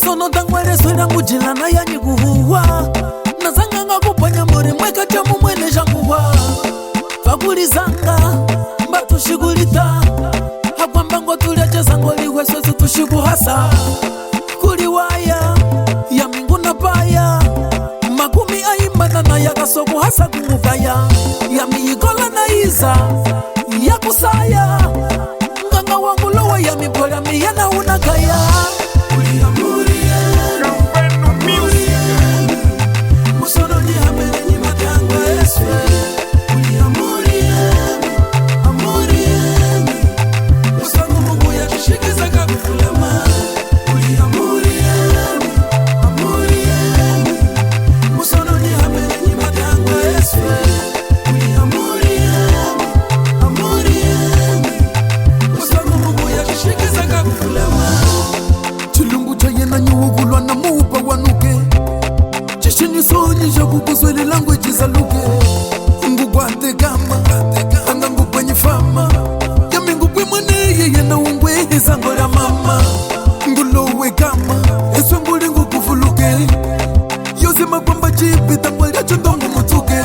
Sono tangwele swela ngujila na yanyi kuhuwa Nazanga nga kupanya mwere mweka jamu mwene janguwa Fakuli zanga mbatu shigulita Hapa mbango tuliache zango liwe swesu tushiku hasa Kuli waya ya mingu na paya Makumi aimana na ya kasoku hasa kumufaya Ya miikola na iza ya kusaya Nganga wangu lowa ya mipola miyana unakaya Kukuzweli language zaluke Ngugwate gamba Anga ngukwenye fama Yami ngukwe mwene yeye na ungwe Zango la mama Ngulowe kama Eswe nguli ngukufuluke Yose makwamba chipi Tangwali ya chundongo mutuke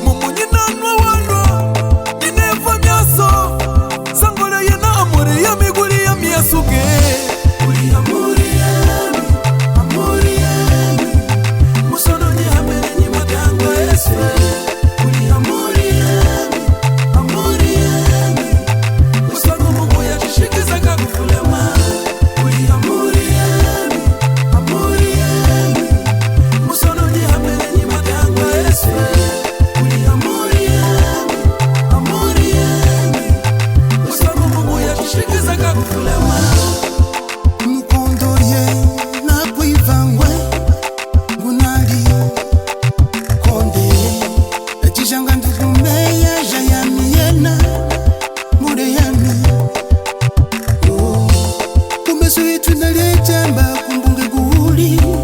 Mumunyi nanwa walwa Ninefa miaso Zango la yena amore Yami guli ya miasuke Uli amore Kumbunge guli